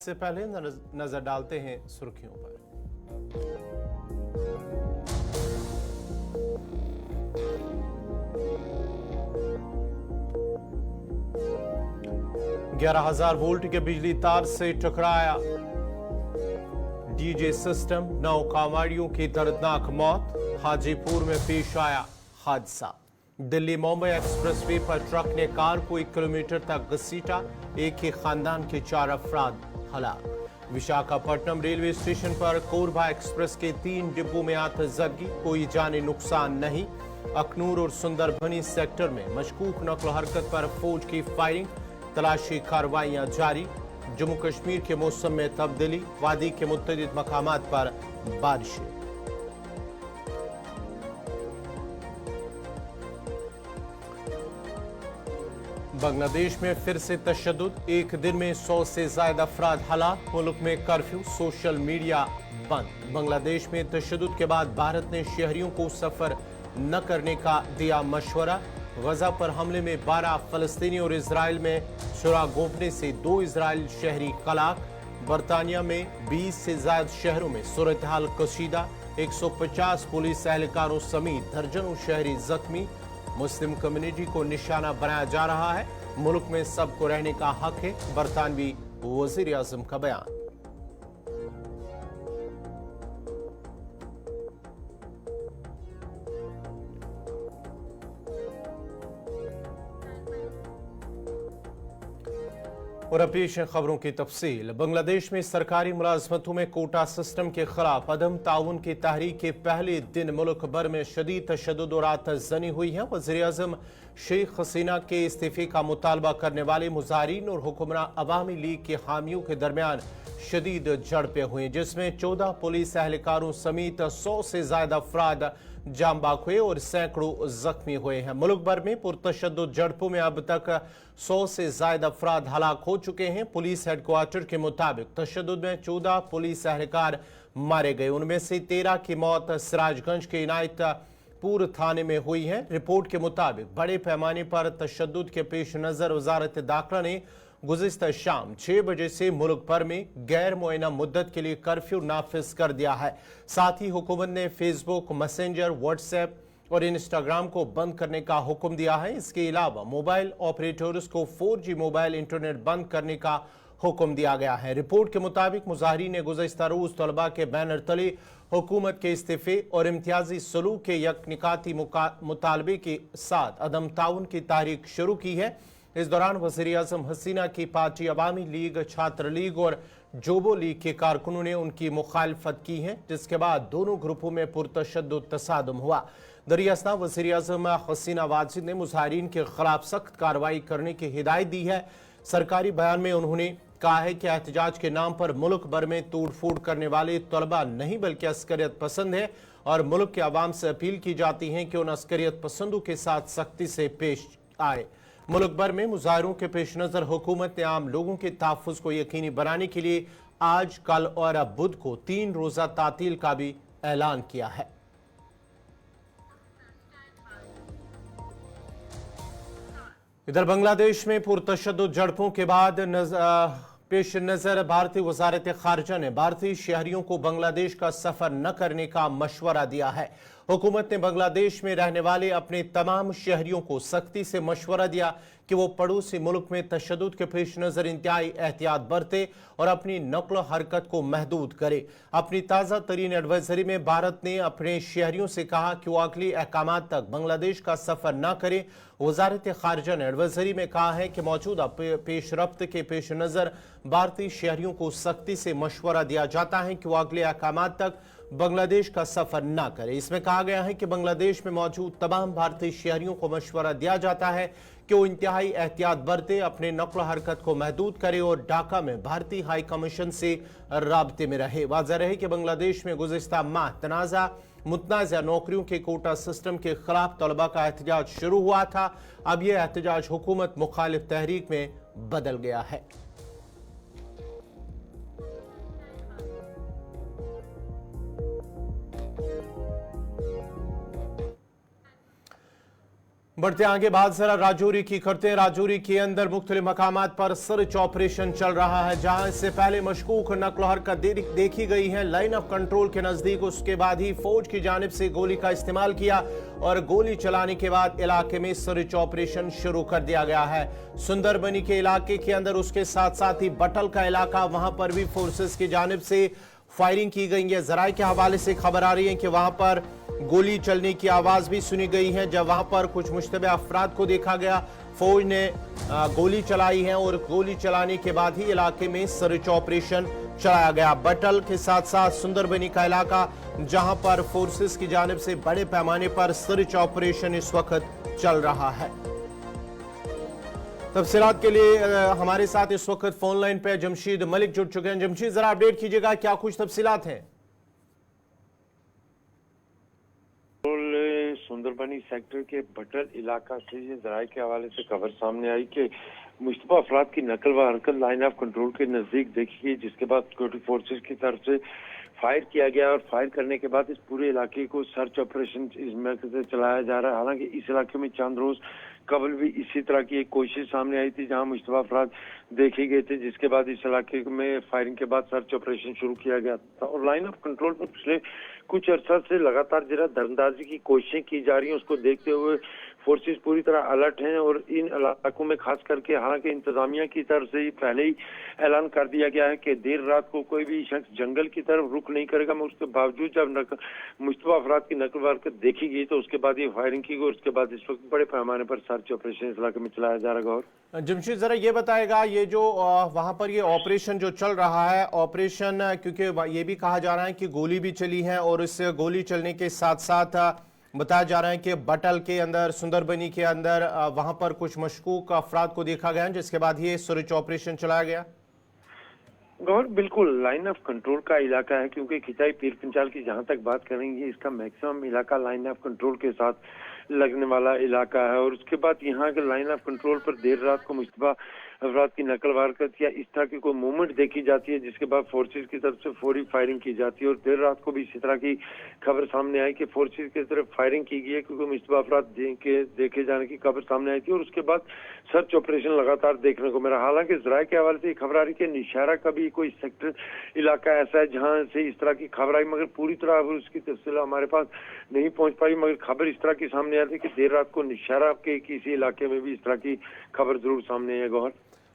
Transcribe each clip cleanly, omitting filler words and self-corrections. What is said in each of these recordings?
से पहले नजर डालते हैं सुर्खियों पर। 11,000 वोल्ट के बिजली तार से टकराया डीजे सिस्टम, 9 कांवड़ियों की दर्दनाक मौत। हाजीपुर में पेश आया हादसा। दिल्ली मुंबई एक्सप्रेसवे पर ट्रक ने कार को 1 किलोमीटर तक घसीटा। एक ही खानदान के 4 अफराद हलाक। विशाखापट्टनम रेलवे स्टेशन पर कोरबा एक्सप्रेस के 3 डिब्बों में आतिशबाजी, कोई जानी नुकसान नहीं। अखनूर और सुंदरबनी सेक्टर में मशकूक नक्ल हरकत पर फौज की फायरिंग, तलाशी कार्रवाइयां जारी। जम्मू कश्मीर के मौसम में तब्दीली, वादी के मुत्तदिद मकामात पर बारिशें। बांग्लादेश में फिर से तशद्दुद, एक दिन में 100 से ज्यादा अफराद हलाक। मुल्क में कर्फ्यू, सोशल मीडिया बंद। बांग्लादेश में तशद्दुद के बाद भारत ने शहरियों को सफर न करने का दिया मशवरा। गजा पर हमले में 12 फलस्तीनी और इसराइल में सुराग गोपने से 2 इसराइल शहरी हलाक। बरतानिया में 20 से ज्यादा शहरों में सूरत हाल कशीदा, 150 पुलिस एहलकारों समेत दर्जनों शहरी जख्मी। मुस्लिम कम्युनिटी को निशाना बनाया जा रहा है। मुल्क में सबको रहने का हक है, बरतानवी वजीर आजम का बयान। और अब पेश है खबरों की तफसील। बांग्लादेश में सरकारी मुलाजमतों में कोटा सिस्टम के खिलाफ अदम ताउन की तहरीक के पहले दिन मुल्क भर में शदीद तशद्दुद और आतिशबाजी हुई है। वज़ीर आज़म शेख हसीना के इस्तीफे का मुतालबा करने वाले मुजाहिरीन और हुक्मरान अवामी लीग के हामियों के दरमियान शदीद झड़पें हुई, जिसमें 14 पुलिस एहलकारों समेत 100 से ज्यादा अफराद जाम बाक हुए और सैकड़ों जख्मी हुए हैं। मुल्क भर में पुरतशद्दुद झड़पों में अब तक 100 से ज्यादा अफराद हलाक हो चुके हैं। पुलिस हेडक्वार्टर के मुताबिक तशद्दुद में 14 पुलिस एहलकार मारे गए, उनमें से 13 की मौत सिराजगंज के इनायतपुर थाने में हुई है। रिपोर्ट के मुताबिक बड़े पैमाने पर तशद्दुद के पेश नजर वजारत दाखिला ने गुज़िश्ता शाम 6 बजे से मुल्क भर में गैर मुअय्यना मुद्दत के लिए कर्फ्यू नाफिज कर दिया है। साथ ही हुकूमत ने फेसबुक, मैसेंजर, व्हाट्सएप और इंस्टाग्राम को बंद करने का हुक्म दिया है। इसके अलावा मोबाइल ऑपरेटर्स को 4G मोबाइल इंटरनेट बंद करने का हुक्म दिया गया है। रिपोर्ट के मुताबिक मुजाहिरीन ने गुज़िश्ता रोज तलबा के बैनर तले हुकूमत के इस्तीफे और इम्तियाजी सलूक के यकनिकाती मुतालबे के साथ अदम ताउन की तहरीक शुरू की है। इस दौरान वज़ीर आज़म हसीना की पार्टी अवामी लीग, छात्र लीग और जोबो लीग के कारकुनों ने उनकी मुखालफत की है, जिसके बाद दोनों ग्रुपों में पुरतशद्दुद तसादुम हुआ। दरियास्ता वज़ीर आज़म हसीना वाजिद ने मुजाहिरीन के खिलाफ सख्त कार्रवाई करने की हिदायत दी है। सरकारी बयान में उन्होंने कहा है कि एहतजाज के नाम पर मुल्क भर में तोड़ फोड़ करने वाले तलबा नहीं बल्कि अस्करियत पसंद है और मुल्क के अवाम से अपील की जाती है कि उन अस्करियत पसंदों के साथ सख्ती से पेश आए। मुल्क भर में मुजाहिरों के पेश नजर हुकूमत ने आम लोगों के तहफ़्फ़ुज़ को यकीनी बनाने के लिए आज, कल और अब बुध को 3 रोज़ा तातील का भी ऐलान किया है। इधर बांग्लादेश में पुरतशद्दुद झड़पों के बाद पेश नजर भारतीय वजारत खारजा ने भारतीय शहरियों को बांग्लादेश का सफर न करने का मशवरा दिया है। हुकूमत ने बांग्लादेश में रहने वाले अपने तमाम शहरियों को सख्ती से मशवरा दिया कि वो पड़ोसी मुल्क में तशद्दुद के पेश नजर इंतहाई एहतियात बरते और अपनी नक्ल हरकत को महदूद करे। अपनी ताज़ा तरीन एडवाइजरी में भारत ने अपने शहरियों से कहा कि वो अगली अहकामात तक बांग्लादेश का सफर न करे। वजारत खारजा ने एडवाइजरी में कहा है कि मौजूदा पेश रफ्त के पेश नजर भारतीय शहरियों को सख्ती से मशवरा दिया जाता है कि वो अगले अहकामात तक बांग्लादेश का सफर न करे। इसमें कहा गया है कि बांग्लादेश में मौजूद तमाम भारतीय शहरियों को मशवरा दिया जाता है कि वो इंतहाई एहतियात बरते, अपने नक्ल हरकत को महदूद करे और ढाका में भारतीय हाई कमीशन से राब्ते में रहे। वाज़ेह रहे कि बांग्लादेश में गुज़िश्ता माह मुतनाज़ा नौकरियों के कोटा सिस्टम के खिलाफ तलबा का एहतजाज शुरू हुआ था। अब यह एहतजाज हुकूमत मुखालिफ तहरीक में बदल गया है। बढ़ते आगे बात जरा राजौरी की करते हैं। राजौरी के अंदर मुख्तलिफ मकामात पर सर्च ऑपरेशन चल रहा है, जहां इससे पहले मशकूक नक्ल हरकत देखी गई है लाइन ऑफ कंट्रोल के नजदीक। उसके बाद ही फौज की जानिब से गोली का इस्तेमाल किया और गोली चलाने के बाद इलाके में सर्च ऑपरेशन शुरू कर दिया गया है। सुंदरबनी के इलाके के अंदर, उसके साथ साथ ही बटल का इलाका, वहां पर भी फोर्सेस की जानिब से फायरिंग की गई है। जराये के हवाले से खबर आ रही है कि वहां पर गोली चलने की आवाज भी सुनी गई है। जब वहां पर कुछ मुश्तबे अफराद को देखा गया, फौज ने गोली चलाई है और गोली चलाने के बाद ही इलाके में सर्च ऑपरेशन चलाया गया। बटल के साथ साथ सुंदरबनी का इलाका, जहां पर फोर्सेस की जानिब से बड़े पैमाने पर सर्च ऑपरेशन इस वक्त चल रहा है। तफसीलात के लिए हमारे साथ इस वक्त फोन लाइन पे जमशीद मलिक जुड़ चुके हैं। जमशीद, जरा अपडेट कीजिएगा, क्या कुछ तफसीलात हैं? सुंदरबनी सेक्टर के बटल इलाका से ये जराये के हवाले से खबर सामने आई कि मुश्तबा अफराद की नकल व हरकत लाइन ऑफ कंट्रोल के नजदीक देखी गई, जिसके बाद सिक्योरिटी फोर्सेस की तरफ से फायर किया गया और फायर करने के बाद इस पूरे इलाके को सर्च ऑपरेशन इस मौके से चलाया जा रहा है। हालांकि इस इलाके में चंद रोज कबल भी इसी तरह की एक कोशिश सामने आई थी, जहां मुश्तबा अफराद देखे गए थे, जिसके बाद इस इलाके में फायरिंग के बाद सर्च ऑपरेशन शुरू किया गया था। और लाइन ऑफ कंट्रोल पर पिछले कुछ अर्सा से लगातार जरा दरअंदाजी की कोशिशें की जा रही हैं। उसको देखते हुए फोर्सेस पूरी तरह अलर्ट हैं और इन इलाकों में खास करके, हालांकि इंतजामिया की तरफ से पहले ही ऐलान कर दिया गया है कि देर रात को कोई भी शख्स जंगल की तरफ रुख नहीं करेगा। मगर उसके बावजूद जब मुश्तबा अफराद की नकल हरकत देखी गई तो उसके बाद ये फायरिंग की गई और उसके बाद इस वक्त बड़े पैमाने पर सर्च ऑपरेशन इस इलाके में चलाया जा रहा है। जमशीद, जरा ये बताएगा, ये जो वहां पर ये ऑपरेशन जो चल रहा है, ऑपरेशन क्योंकि ये भी कहा जा रहा है कि गोली भी चली है और इस गोली चलने के साथ साथ बताया जा रहा है कि बटल के अंदर, सुंदरबनी के अंदर वहां पर कुछ मशकूक अफराद को देखा गया, जिसके बाद ये सर्च ऑपरेशन चलाया गया। गौर बिल्कुल लाइन ऑफ कंट्रोल का इलाका है, क्योंकि खिंचाई पीर पंचाल की जहां तक बात करेंगे, इसका मैक्सिमम इलाका लाइन ऑफ कंट्रोल के साथ लगने वाला इलाका है। और उसके बाद यहाँ के लाइन ऑफ कंट्रोल पर देर रात को मुश्तबा अफराद की नकल हरकत या इस तरह की कोई मूवमेंट देखी जाती है, जिसके बाद फोर्सेस की तरफ से फौरी फायरिंग की जाती है। और देर रात को भी इसी तरह की खबर सामने आई कि फोर्सेस की तरफ फायरिंग की गई है, क्योंकि मुश्तबा अफराद देखे जाने की खबर सामने आई थी। और उसके बाद सर्च ऑपरेशन लगातार देखने को मिला। हालांकि जराये के हवाले से खबर आ रही है कि निशारा का भी कोई सेक्टर इलाका ऐसा है जहां से इस तरह की खबर आई, मगर पूरी तरह उसकी तफसील हमारे पास नहीं पहुंच पाई। मगर खबर इस तरह की सामने आई थी कि देर रात को निशारा के किसी इलाके में भी इस तरह की खबर जरूर सामने आई है। गौहर,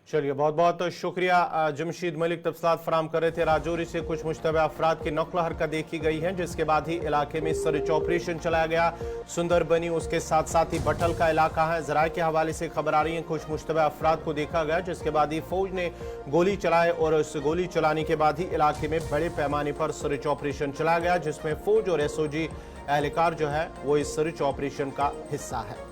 चलिए, बहुत बहुत शुक्रिया। जमशीद मलिक तफसीलात फराम कर रहे थे। राजौरी से कुछ मुश्तबा अफराद की नकल हरकत देखी गई है, जिसके बाद ही इलाके में सर्च ऑपरेशन चलाया गया। सुंदरबनी, उसके साथ साथ ही बटल का इलाका है। जराये के हवाले से खबर आ रही है कुछ मुश्तबा अफराद को देखा गया, जिसके बाद ही फौज ने गोली चलाए और उस गोली चलाने के बाद ही इलाके में बड़े पैमाने पर सर्च ऑपरेशन चलाया गया, जिसमें फौज और SOG एहलकार जो है वो इस सर्च ऑपरेशन का हिस्सा है।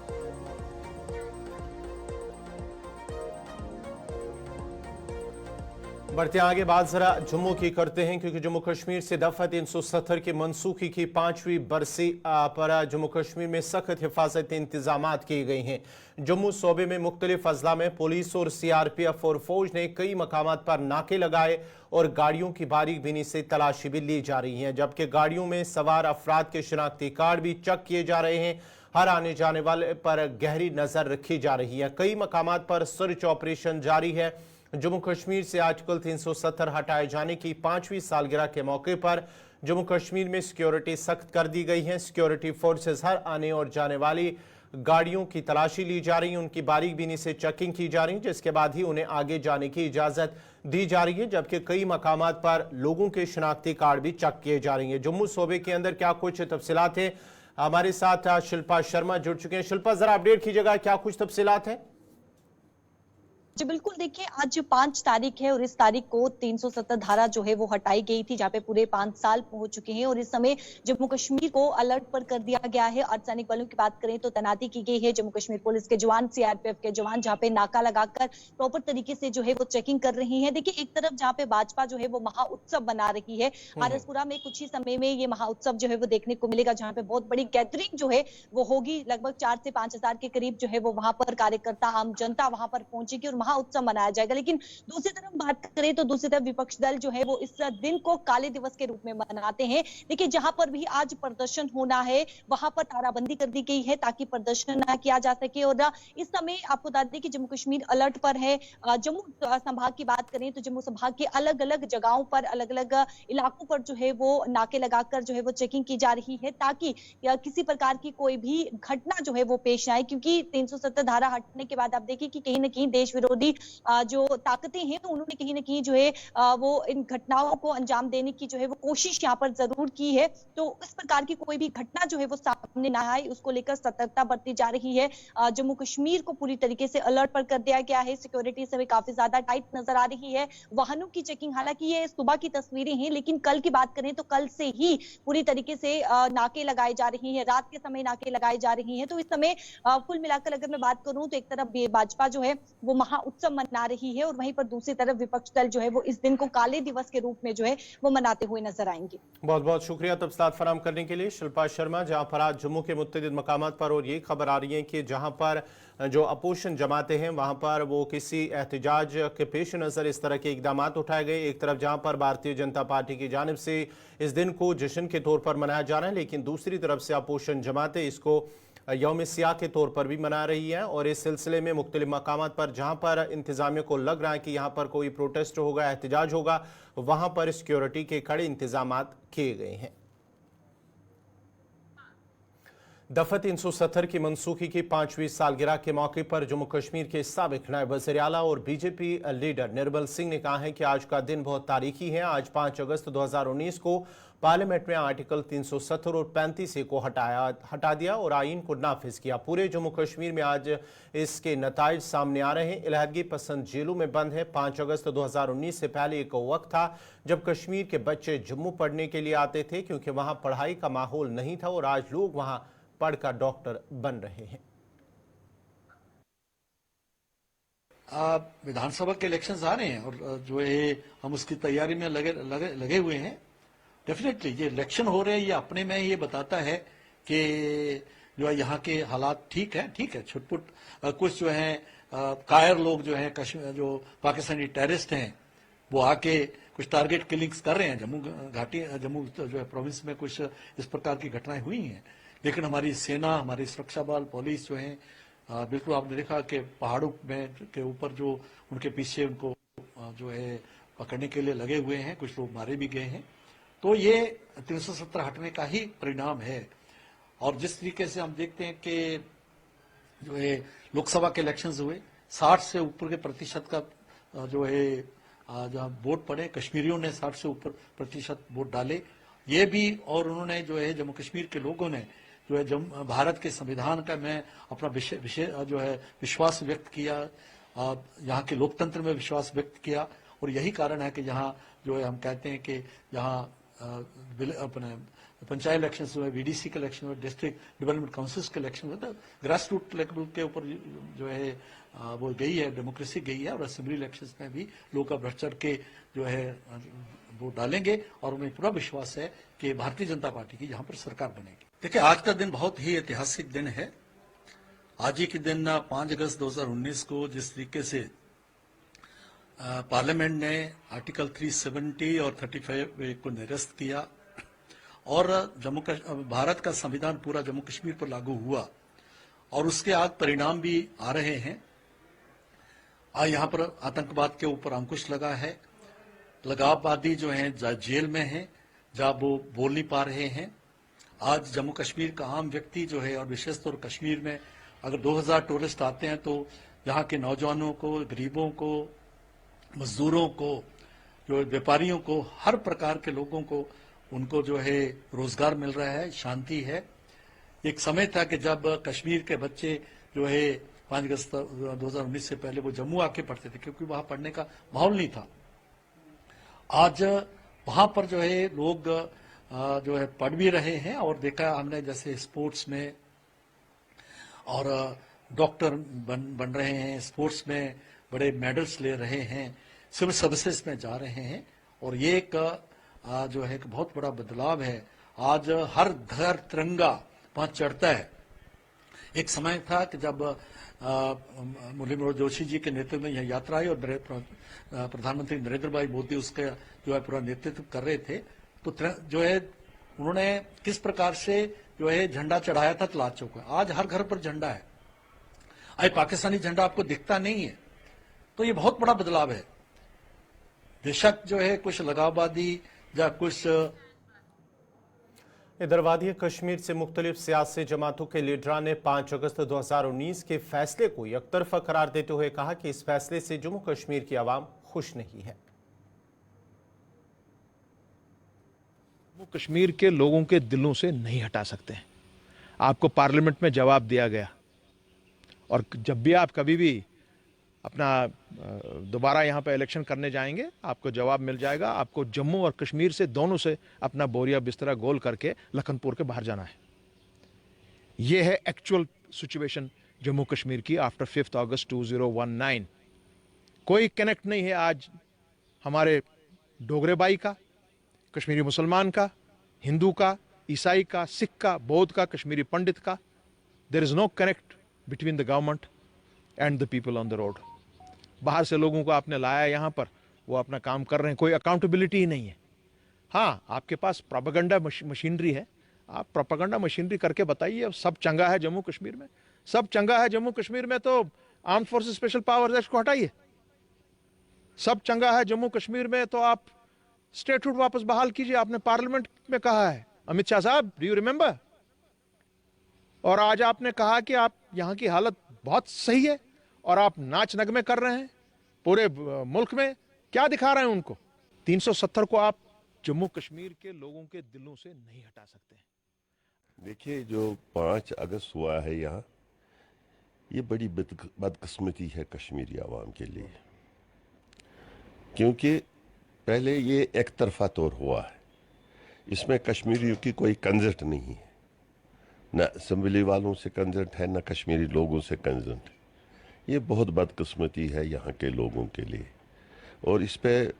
बढ़ते आगे बात जरा जम्मू की करते हैं, क्योंकि जम्मू कश्मीर से दफा 370 की मनसूखी की 5वीं बरसी पर जम्मू कश्मीर में सख्त हिफाजती इंतजाम किए गए हैं। जम्मू सूबे में मुख्तलिफ अजला में पुलिस और CRPF और फौज ने कई मकामात पर नाके लगाए और गाड़ियों की बारीक बीनी से तलाशी भी ली जा रही है, जबकि गाड़ियों में सवार अफराद के शनाख्ती कार्ड भी चेक किए जा रहे हैं। हर आने जाने वाले पर गहरी नजर रखी जा रही है। कई मकामात पर सर्च ऑपरेशन जारी है। जम्मू कश्मीर से आर्टिकल 370 हटाए जाने की 5वीं सालगिरह के मौके पर जम्मू कश्मीर में सिक्योरिटी सख्त कर दी गई है। सिक्योरिटी फोर्सेस हर आने और जाने वाली गाड़ियों की तलाशी ली जा रही है, उनकी बारीक बीनी से चेकिंग की जा रही है, जिसके बाद ही उन्हें आगे जाने की इजाजत दी जा रही है। जबकि कई मकामात पर लोगों के शनाख्ती कार्ड भी चेक किए जा रही है। जम्मू सूबे के अंदर क्या कुछ तफसीलात है, हमारे साथ शिल्पा शर्मा जुड़ चुके हैं। शिल्पा, जरा अपडेट कीजिएगा, क्या कुछ तफसीलात है? जी बिल्कुल, देखिए आज 5 तारीख है और इस तारीख को 370 धारा जो है वो हटाई गई थी, जहाँ पे पूरे 5 साल हो चुके हैं। और इस समय जम्मू कश्मीर को अलर्ट पर कर दिया गया है। अर्धसैनिक बलों की बात करें तो तैनाती की गई है। जम्मू कश्मीर पुलिस के जवान, CRPF के जवान जहाँ पे नाका लगाकर प्रॉपर तरीके से जो है वो चेकिंग कर रही है। देखिए, एक तरफ जहाँ पे भाजपा जो है वो महा उत्सव बना रही है, आरएसपुरा में कुछ ही समय में ये महा उत्सव जो है वो देखने को मिलेगा, जहाँ पे बहुत बड़ी गैदरिंग जो है वो होगी। लगभग 4 से 5 हजार के करीब जो है वो वहां पर कार्यकर्ता, आम जनता वहां पर पहुंचेगी और महाउत्सव मनाया जाएगा। लेकिन दूसरी तरफ बात करें तो दूसरी तरफ विपक्ष दल जो है वो इस दिन को काले दिवस के रूप में मनाते हैं। देखिए, जहां पर भी आज प्रदर्शन होना है वहां पर ताराबंदी कर दी गई है ताकि प्रदर्शन न किया जा सके। और इस समय आपको बता दें कि जम्मू कश्मीर अलर्ट पर है। जम्मू संभाग की बात करें तो जम्मू संभाग के अलग अलग जगहों पर, अलग अलग इलाकों पर जो है वो नाके लगाकर जो है वो चेकिंग की जा रही है ताकि किसी प्रकार की कोई भी घटना जो है वो पेश आए। क्योंकि 370 धारा हटने के बाद आप देखिए कि कहीं ना कहीं देश विरोधी जो ताकतें हैं तो उन्होंने कहीं ना कहीं जो है वो इन घटनाओं को अंजाम देने की जो है वो कोशिश यहाँ पर जरूर की है। तो इस प्रकार की कोई भी घटना जो है वो सामने ना आए उसको लेकर सतर्कता बरती जा रही है। जम्मू कश्मीर को पूरी तरीके से अलर्ट पर कर दिया गया है। सिक्योरिटी से भी काफी ज्यादा टाइट नजर आ रही है। वाहनों की चेकिंग, हालांकि ये सुबह की तस्वीरें हैं लेकिन कल की बात करें तो कल से ही पूरी तरीके से नाके लगाए जा रही हैं, रात के समय नाके लगाए जा रही हैं। तो इस समय कुल मिलाकर अगर मैं बात करूं तो एक तरफ भाजपा जो है वो महाउत्सव मना रही है और वहीं पर दूसरी तरफ विपक्ष दल जो है वो इस दिन को काले दिवस के रूप में जो है वो मनाते हुए नजर आएंगे। बहुत बहुत शुक्रिया तफसीलात फराहम करने के लिए शिल्पा शर्मा। जहां पर आज जम्मू के मुत्तदिद मकामात पर और ये खबर आ रही है कि जहां पर जो अपोजिशन जमातें हैं वहां पर वो किसी एहतजाज के पेश नज़र इस तरह के इकदाम उठाए गए। एक तरफ जहां पर भारतीय जनता पार्टी की जानिब से इस दिन को जश्न के तौर पर मनाया जा रहा है, लेकिन दूसरी तरफ से अपोजिशन जमातें इसको यौम सियाह के तौर पर भी मना रही है। और इस सिलसिले में मुख्तलिफ मकामात पर जहां पर इंतजामिया को लग रहा है कि यहाँ पर कोई प्रोटेस्ट होगा, एहतजाज होगा, वहां पर सिक्योरिटी के कड़े इंतजाम किए गए हैं। दफा 370 की मनसूखी की 5वीं सालगिरह के मौके पर जम्मू कश्मीर के साबिक नायब वज़ीर आला और बीजेपी लीडर निर्मल सिंह ने कहा है कि आज का दिन बहुत तारीखी है। आज 5 अगस्त 2019 को पार्लियामेंट में आर्टिकल 370 और 35 को हटा दिया और आइन को नाफिज किया। पूरे जम्मू कश्मीर में आज इसके नताइज सामने आ रहे हैं। इलाहदगी पसंद जेलों में बंद है। 5 अगस्त 2019 से पहले एक वक्त था जब कश्मीर के बच्चे जम्मू पढ़ने के लिए आते थे क्योंकि वहां पढ़ाई का माहौल नहीं था और आज लोग वहां पढ़कर डॉक्टर बन रहे हैं। विधानसभा के इलेक्शंस आ रहे हैं और जो है हम उसकी तैयारी में लगे हुए हैं। डेफिनेटली ये इलेक्शन हो रहे हैं, ये अपने में ये बताता है कि जो है यहाँ के हालात ठीक है छुटपुट कुछ जो है कायर लोग जो है कश्मीर जो पाकिस्तानी टेररिस्ट हैं वो आके कुछ टारगेट किलिंग्स कर रहे हैं। जम्मू जो है प्रोविंस में कुछ इस प्रकार की घटनाएं हुई हैं, लेकिन हमारी सेना, हमारी सुरक्षा बल, पुलिस जो है बिल्कुल आपने देखा कि पहाड़ों में के ऊपर जो उनके पीछे उनको जो है पकड़ने के लिए लगे हुए हैं, कुछ लोग मारे भी गए हैं। तो ये 370 हटने का ही परिणाम है। और जिस तरीके से हम देखते हैं कि जो है लोकसभा के इलेक्शंस हुए 60 से ऊपर के प्रतिशत का जो है जहाँ वोट पड़े, कश्मीरियों ने 60 से ऊपर प्रतिशत वोट डाले। ये भी और उन्होंने जो है जम्मू कश्मीर के लोगों ने जो है भारत के संविधान का मैं अपना जो है विश्वास व्यक्त किया, यहाँ के लोकतंत्र में विश्वास व्यक्त किया। और यही कारण है कि यहाँ जो है हम कहते हैं कि यहाँ अपने पंचायत इलेक्शन हुए, वीडीसी के इलेक्शन हुए, डिस्ट्रिक्ट डेवलपमेंट काउंसिल्स के इलेक्शन हुए, तो ग्रास रूट लेवल के ऊपर जो है वो गई है, डेमोक्रेसी गई है। और असेंबली इलेक्शंस में भी लोग अब बढ़ चढ़ के जो है वोट डालेंगे और उन्हें पूरा विश्वास है कि भारतीय जनता पार्टी की यहाँ पर सरकार बनेगी। देखिए, आज का दिन बहुत ही ऐतिहासिक दिन है। आज ही के दिन 5 अगस्त 2019 को जिस तरीके से पार्लियामेंट ने आर्टिकल 370 और 35 को निरस्त किया और भारत का संविधान पूरा जम्मू कश्मीर पर लागू हुआ और उसके आज परिणाम भी आ रहे हैं। आज यहाँ पर आतंकवाद के ऊपर अंकुश लगा है। लगाववादी जो हैं जेल में हैं, जहाँ वो बोल नहीं पा रहे हैं। आज जम्मू कश्मीर का आम व्यक्ति जो है और विशेष तौर कश्मीर में अगर 2000 टूरिस्ट आते हैं तो यहाँ के नौजवानों को, गरीबों को, मजदूरों को, जो व्यापारियों को, हर प्रकार के लोगों को उनको जो है रोजगार मिल रहा है, शांति है। एक समय था कि जब कश्मीर के बच्चे जो है 5 अगस्त 2019 से पहले वो जम्मू आके पढ़ते थे क्योंकि वहां पढ़ने का माहौल नहीं था। आज वहां पर जो है लोग जो है पढ़ भी रहे हैं और देखा हमने जैसे स्पोर्ट्स में और डॉक्टर बन रहे हैं, स्पोर्ट्स में बड़े मेडल्स ले रहे हैं, सिविल सर्विसेज में जा रहे हैं। और ये एक जो है एक बहुत बड़ा बदलाव है। आज हर घर तिरंगा वहां चढ़ता है। एक समय था कि जब मुरली मनोहर जोशी जी के नेतृत्व में यह यात्रा आई और प्रधानमंत्री नरेंद्र भाई मोदी उसका जो है पूरा नेतृत्व कर रहे थे, तो जो है उन्होंने किस प्रकार से जो है झंडा चढ़ाया था तलाश चौक में। आज हर घर पर झंडा है, आज पाकिस्तानी झंडा आपको दिखता नहीं है। तो ये बहुत बड़ा बदलाव है। बेशक जो है कुछ लगाववादी या कुछ इधर वादी कश्मीर से मुख्तलिफ सियासी जमातों के लीडरान ने 5 अगस्त 2019 के फैसले को एकतरफा करार देते हुए कहा कि इस फैसले से जम्मू कश्मीर की आवाम खुश नहीं है। जम्मू कश्मीर के लोगों के दिलों से नहीं हटा सकते हैं। आपको पार्लियामेंट में जवाब दिया गया, और जब भी आप कभी भी अपना दोबारा यहाँ पे इलेक्शन करने जाएंगे, आपको जवाब मिल जाएगा। आपको जम्मू और कश्मीर से दोनों से अपना बोरिया बिस्तरा गोल करके लखनपुर के बाहर जाना है। ये है एक्चुअल सिचुएशन जम्मू कश्मीर की आफ्टर 5 अगस्त 2019। कोई कनेक्ट नहीं है आज हमारे डोगरे भाई का, कश्मीरी मुसलमान का, हिंदू का, ईसाई का, सिख का, बौद्ध का, कश्मीरी पंडित का। There is no connect between the government and the people on the road. बाहर से लोगों को आपने लाया यहाँ पर, वो अपना काम कर रहे हैं, कोई अकाउंटेबिलिटी ही नहीं है। हाँ, आपके पास प्रोपेगेंडा मशीनरी है, आप प्रोपेगेंडा मशीनरी करके बताइए सब चंगा है जम्मू कश्मीर में, सब चंगा है जम्मू कश्मीर में, तो armed forces special powers act को हटाइए। सब चंगा है जम्मू कश्मीर में तो आप स्टेटहुड वापस बहाल कीजिए। आपने पार्लियामेंट में कहा है, अमित शाह साहब, डू यू रिमेंबर? और आज आपने कहा कि आप यहाँ की हालत बहुत सही है और आप नाच नगमे कर रहे हैं पूरे मुल्क में। क्या दिखा रहे हैं उनको? 370 को आप जम्मू कश्मीर के लोगों के दिलों से नहीं हटा सकते। देखिए, जो 5 अगस्त हुआ है यहाँ, ये बड़ी बदकिस्मती है कश्मीरी आवाम के लिए, क्योंकि पहले ये एक तरफा तौर हुआ है। इसमें कश्मीरियों की कोई कंसर्ट नहीं है, न असम्बली वालों से कंसर्ट है, न कश्मीरी लोगों से कंसर्ट है। ये बहुत बदकिस्मती है यहाँ के लोगों के लिए, और इस पर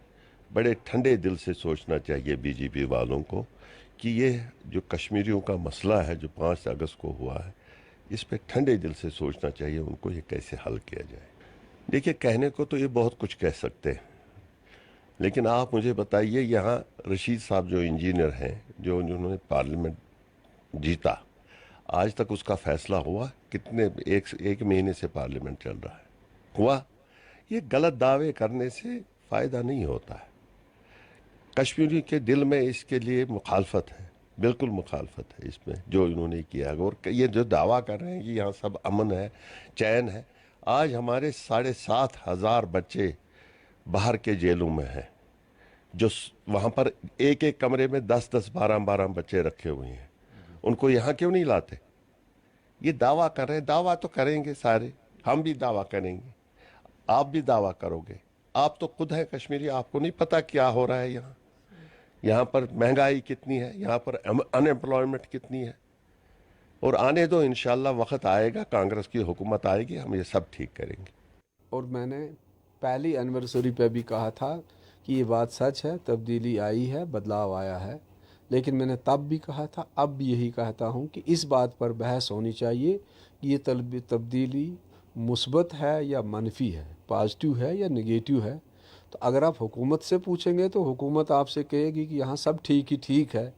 बड़े ठंडे दिल से सोचना चाहिए बीजेपी वालों को कि ये जो कश्मीरियों का मसला है जो 5 अगस्त को हुआ है, इस पर ठंडे दिल से सोचना चाहिए उनको, ये कैसे हल किया जाए। देखिए, कहने को तो ये बहुत कुछ कह सकते हैं, लेकिन आप मुझे बताइए, यहाँ रशीद साहब जो इंजीनियर हैं, जो उन्होंने पार्लियामेंट जीता, आज तक उसका फैसला हुआ? कितने एक महीने से पार्लियामेंट चल रहा है, हुआ? ये गलत दावे करने से फ़ायदा नहीं होता है। कश्मीरी के दिल में इसके लिए मुखालफत है, बिल्कुल मुखालफत है इसमें जो इन्होंने किया है। और ये जो दावा कर रहे हैं कि यहाँ सब अमन है, चैन है, आज हमारे 7,500 बच्चे बाहर के जेलों में हैं, जो वहाँ पर एक एक कमरे में 10-10, 12-12 बच्चे रखे हुए हैं। उनको यहाँ क्यों नहीं लाते? ये दावा कर रहे हैं, दावा तो करेंगे सारे, हम भी दावा करेंगे, आप भी दावा करोगे। आप तो खुद हैं कश्मीरी, आपको नहीं पता क्या हो रहा है यहाँ? यहाँ पर महंगाई कितनी है, यहाँ पर अनएम्प्लॉयमेंट कितनी है। और आने दो, इंशाल्लाह वक्त आएगा, कांग्रेस की हुकूमत आएगी, हम ये सब ठीक करेंगे। और मैंने पहली एनिवर्सरी पे भी कहा था कि ये बात सच है, तब्दीली आई है, बदलाव आया है। लेकिन मैंने तब भी कहा था, अब भी यही कहता हूँ कि इस बात पर बहस होनी चाहिए कि ये तब्दीली मुस्बत है या मनफी है, पॉजिटिव है या नेगेटिव है। तो अगर आप हुकूमत से पूछेंगे तो हुकूमत आपसे कहेगी कि यहाँ सब ठीक ही ठीक है,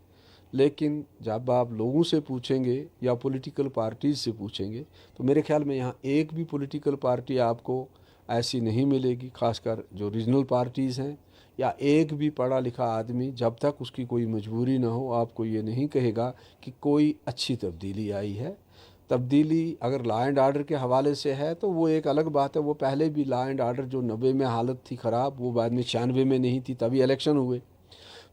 लेकिन जब आप लोगों से पूछेंगे या पॉलिटिकल पार्टीज से पूछेंगे तो मेरे ख्याल में यहाँ एक भी पॉलिटिकल पार्टी आपको ऐसी नहीं मिलेगी, खासकर जो रीजनल पार्टीज़ हैं, या एक भी पढ़ा लिखा आदमी जब तक उसकी कोई मजबूरी ना हो आपको ये नहीं कहेगा कि कोई अच्छी तब्दीली आई है। तब्दीली अगर लॉ एंड आर्डर के हवाले से है तो वो एक अलग बात है। वो पहले भी लॉ एंड आर्डर जो 90 में हालत थी ख़राब, वो बाद में 96 में नहीं थी, तभी इलेक्शन हुए।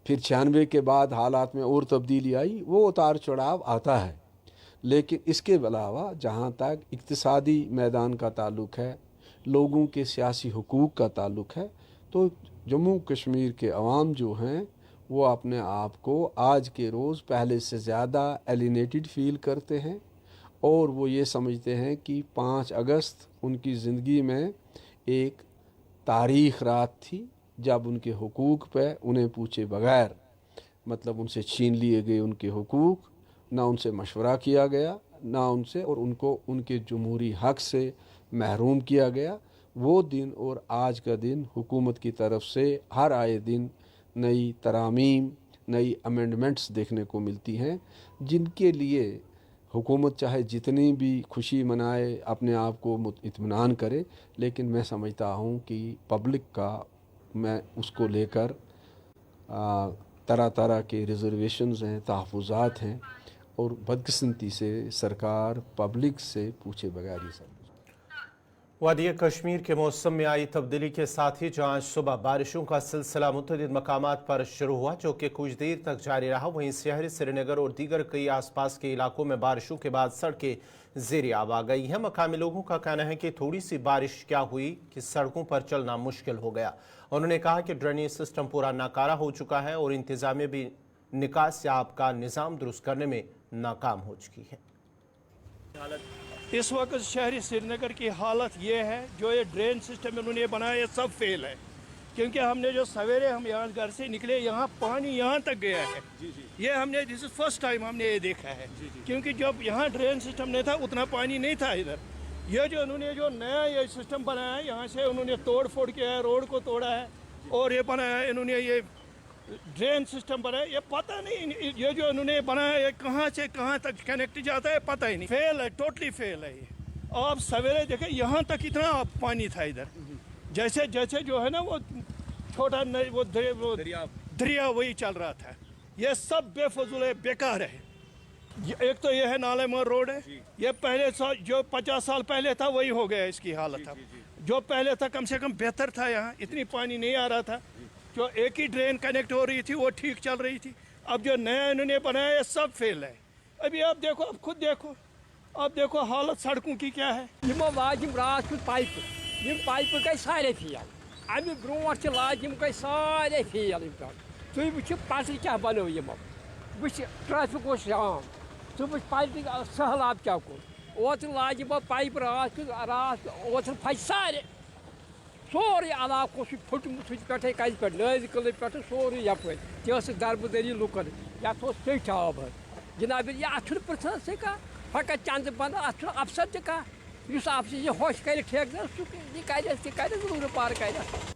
फिर 96 के बाद हालात में और तब्दीली आई, वो उतार चढ़ाव आता है। लेकिन इसके अलावा जहाँ तक इक्तिसादी मैदान का ताल्लुक़ है, लोगों के सियासी हुकूक का ताल्लुक़ है, तो जम्मू कश्मीर के अवाम जो हैं वो अपने आप को आज के रोज़ पहले से ज़्यादा एलिनेटेड फ़ील करते हैं, और वो ये समझते हैं कि 5 अगस्त उनकी ज़िंदगी में एक तारीख़ रात थी जब उनके हुकूक पे उन्हें पूछे बगैर, मतलब उनसे छीन लिए गए उनके हुकूक, ना उनसे मशवरा किया गया, ना उनसे, और उनको उनके जमहूरी हक से महरूम किया गया। वो दिन और आज का दिन हुकूमत की तरफ से हर आए दिन नई तरामीम, नई अमेंडमेंट्स देखने को मिलती हैं, जिनके लिए हुकूमत चाहे जितनी भी खुशी मनाए, अपने आप को इत्मीनान करे, लेकिन मैं समझता हूँ कि पब्लिक का मैं उसको लेकर तरह तरह के रिजर्वेशंस हैं, तहफ़्फ़ुज़ात हैं, और बदकिस्मती से सरकार पब्लिक से पूछे बगैर ही सब। वादी कश्मीर के मौसम में आई तब्दीली के साथ ही जहाँ सुबह बारिशों का सिलसिला मुतअद्दिद मकामात पर शुरू हुआ, जो कि कुछ देर तक जारी रहा, वहीं शहरी श्रीनगर और दीगर कई आसपास के इलाकों में बारिशों के बाद सड़कें ज़ेर आब आ गई हैं। मकामी लोगों का कहना है कि थोड़ी सी बारिश क्या हुई कि सड़कों पर चलना मुश्किल हो गया। उन्होंने कहा कि ड्रेनेज सिस्टम पूरा नाकारा हो चुका है और इंतजामिया भी निकास आब का निज़ाम दुरुस्त करने में नाकाम हो चुकी है। इस वक्त शहरी श्रीनगर की हालत ये है, जो ये ड्रेन सिस्टम इन्होंने बनाया ये सब फेल है, क्योंकि हमने जो सवेरे हम यहाँ घर से निकले, यहाँ पानी यहाँ तक गया है। ये हमने दिस इज फर्स्ट टाइम हमने ये देखा है, क्योंकि जब यहाँ ड्रेन सिस्टम नहीं था उतना पानी नहीं था इधर। ये जो इन्होंने जो नया ये सिस्टम बनाया है, यहाँ से उन्होंने तोड़ फोड़ किया है, रोड को तोड़ा है और ये बनाया है इन्होंने, ये ड्रेन सिस्टम बनाया, ये पता नहीं ये जो इन्होंने बनाया ये कहाँ से कहाँ तक कनेक्ट जाता है पता ही नहीं। फेल है, टोटली फेल है ये। आप सवेरे देखें यहाँ तक इतना पानी था इधर, जैसे जैसे जो है ना वो छोटा वो दरिया वही चल रहा था। ये सब बेफजूल है, बेकार है। एक तो ये है नालेमोर रोड है, ये पहले जो 50 साल पहले था वही हो गया इसकी हालत। अब जो पहले था कम से कम बेहतर था, यहाँ इतनी पानी नहीं आ रहा था, जो एक ही ड्रेन कनेक्ट हो रही थी वो ठीक चल रही थी। अब जो नया इन्होंने बनाया ये सब फेल है। अभी आप देखो, आप खुद देखो, आप देखो हालत सड़कों की क्या है। रात पाइप गई सारे फेल, अमे ब्रो गई सारे फेल। तुम वो पत क्या बनो वो ट्रैफिक जाम, तुम वो पाइप सहलाब क्या कोर। ओत लाज पाइप रात ओत फज सारे सोरे इलाको फुटमुत पे कज पे नज कल पे सोरे यप दरबदरी लुकन ये पेट आब जनाब ये अत पृथन से कह फकत चंद बंद अत अफसर तह कह इस अफसर यह होश कर ठेकेदार सह कर जरूर पार कर।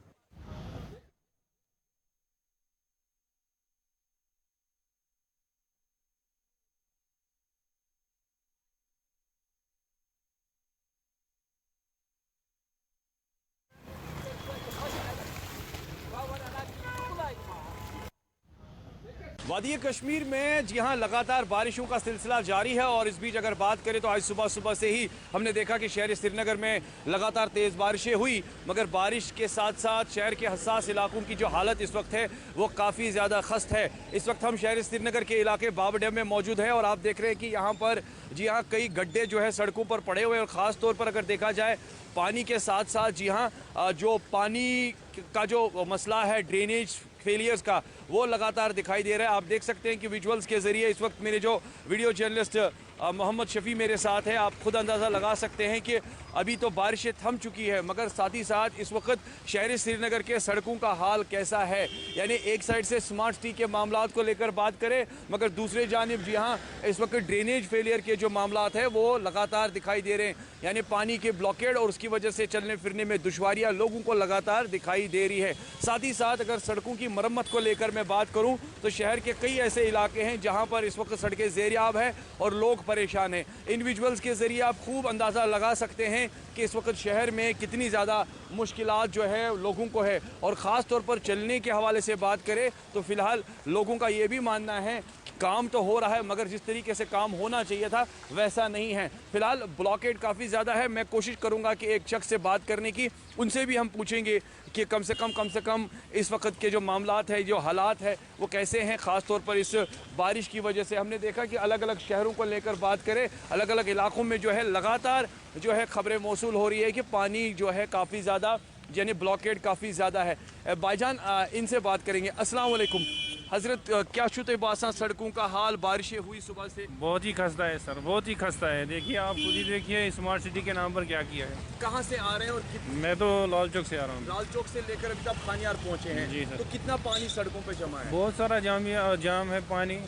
वादी कश्मीर में जी हाँ लगातार बारिशों का सिलसिला जारी है और इस बीच अगर बात करें तो आज सुबह सुबह से ही हमने देखा कि शहर श्रीनगर में लगातार तेज़ बारिशें हुई, मगर बारिश के साथ साथ शहर के हसास इलाकों की जो हालत इस वक्त है वो काफ़ी ज़्यादा खस्त है। इस वक्त हम शहर श्रीनगर के इलाके बाबर डैम में मौजूद हैं और आप देख रहे हैं कि यहाँ पर जी हाँ कई गड्ढे जो है सड़कों पर पड़े हुए हैं और ख़ास तौर पर अगर देखा जाए पानी के साथ साथ जी हाँ जो पानी का जो मसला है ड्रेनेज फेलियर्स का वो लगातार दिखाई दे रहा है। आप देख सकते हैं कि विजुअल्स के ज़रिए इस वक्त मेरे जो वीडियो जर्नलिस्ट मोहम्मद शफी मेरे साथ है, आप खुद अंदाज़ा लगा सकते हैं कि अभी तो बारिशें थम चुकी है, मगर साथ ही साथ इस वक्त शहर श्रीनगर के सड़कों का हाल कैसा है। यानी एक साइड से स्मार्ट सिटी के मामलात को लेकर बात करें, मगर दूसरे जानिब जी हाँ इस वक्त ड्रेनेज फेलियर के जो मामलात हैं वो लगातार दिखाई दे रहे हैं। यानी पानी के ब्लॉकेड और उसकी वजह से चलने फिरने में दुश्वारियाँ लोगों को लगातार दिखाई दे रही है। साथ ही साथ अगर सड़कों की मरम्मत को लेकर मैं बात करूँ तो शहर के कई ऐसे इलाके हैं जहाँ पर इस वक्त सड़कें ज़ेरियाब है और लोग परेशान हैं। इन विजुअल्स के ज़रिए आप खूब अंदाज़ा लगा सकते हैं कि इस वक्त शहर में कितनी ज़्यादा मुश्किलात जो है लोगों को है। और ख़ास तौर पर चलने के हवाले से बात करें तो फ़िलहाल लोगों का ये भी मानना है काम तो हो रहा है मगर जिस तरीके से काम होना चाहिए था वैसा नहीं है। फिलहाल ब्लॉकेड काफ़ी ज़्यादा है। मैं कोशिश करूंगा कि एक शख्स से बात करने की, उनसे भी हम पूछेंगे कि कम से कम इस वक्त के जो मामलात है, जो हालात है वो कैसे हैं, ख़ास तौर पर इस बारिश की वजह से। हमने देखा कि अलग अलग शहरों को लेकर बात करें, अलग अलग इलाकों में जो है लगातार जो है ख़बरें मौसूल हो रही है कि पानी जो है काफ़ी ज़्यादा यानी ब्लॉकेड काफ़ी ज़्यादा है। भाईजान इनसे बात करेंगे। अस्सलाम वालेकुम हज़रत, क्या शुते बासा सड़कों का हाल, बारिशें हुई सुबह से? बहुत ही खस्ता है सर, बहुत ही खस्ता है। देखिए आप खुद ही देखिए स्मार्ट सिटी के नाम पर क्या किया है। कहाँ से आ रहे हैं? और मैं तो लाल चौक से आ रहा हूँ। लाल चौक से लेकर अभी तक खानियार पहुँचे हैं जी सर। तो कितना पानी सड़कों पे जमा है? बहुत सारा जाम है पानी,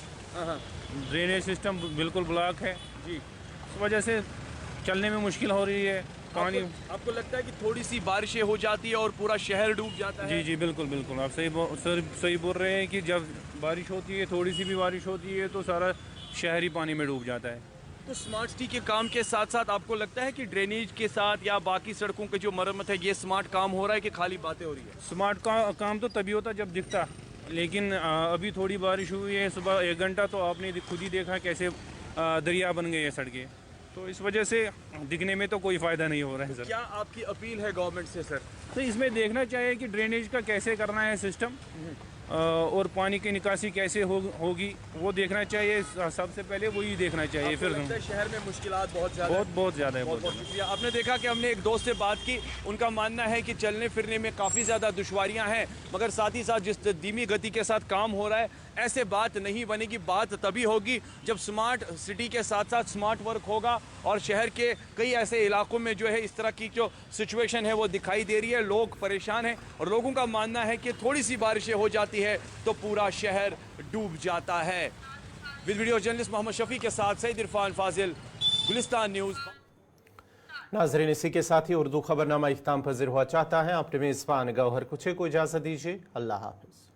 ड्रेनेज सिस्टम बिल्कुल ब्लॉक है जी। वजह से चलने में मुश्किल हो रही है। पानी आपको लगता है कि थोड़ी सी बारिशें हो जाती है और पूरा शहर डूब जाता है? जी जी बिल्कुल बिल्कुल, आप सही बोल रहे हैं कि जब बारिश होती है, थोड़ी सी भी बारिश होती है तो सारा शहर ही पानी में डूब जाता है। तो स्मार्ट सिटी के काम के साथ साथ आपको लगता है कि ड्रेनेज के साथ या बाकी सड़कों के जो मरम्मत है ये स्मार्ट काम हो रहा है कि खाली बातें हो रही है? स्मार्ट काम तो तभी होता जब दिखता, लेकिन अभी थोड़ी बारिश हुई है, सुबह 1 घंटा तो आपने खुद ही देखा कैसे दरिया बन गए हैं सड़कें, तो इस वजह से दिखने में तो कोई फ़ायदा नहीं हो रहा है सर। क्या आपकी अपील है गवर्नमेंट से सर? तो इसमें देखना चाहिए कि ड्रेनेज का कैसे करना है सिस्टम, और पानी की निकासी कैसे होगी वो देखना चाहिए, सबसे पहले वही देखना चाहिए। फिर लगता है शहर में मुश्किलात बहुत ज़्यादा बहुत ज़्यादा है। बहुत शुक्रिया। आपने देखा कि हमने एक दोस्त से बात की, उनका मानना है कि चलने फिरने में काफ़ी ज़्यादा दुश्वारियां हैं, मगर साथ ही साथ जिस धीमी गति के साथ काम हो रहा है ऐसे बात नहीं बनेगी। बात तभी होगी जब स्मार्ट सिटी के साथ साथ स्मार्ट वर्क होगा और शहर के कई ऐसे इलाकों में जो है इस तरह की जो सिचुएशन है वो दिखाई दे रही है, लोग परेशान हैं और लोगों का मानना है कि थोड़ी सी बारिशें हो जाती है तो पूरा शहर डूब जाता है। With video journalist Mohammad Shafi के साथ सईद इरफान फाजिल, गुलिस्तान न्यूज़। नाजरीन, इसी के साथ ही उर्दू खबरनामा इख्ताम पज़ीर हुआ चाहता है। अपने मेज़बान गौहर कुछे को इजाज़त दीजिए। अल्लाह हाफ़िज़।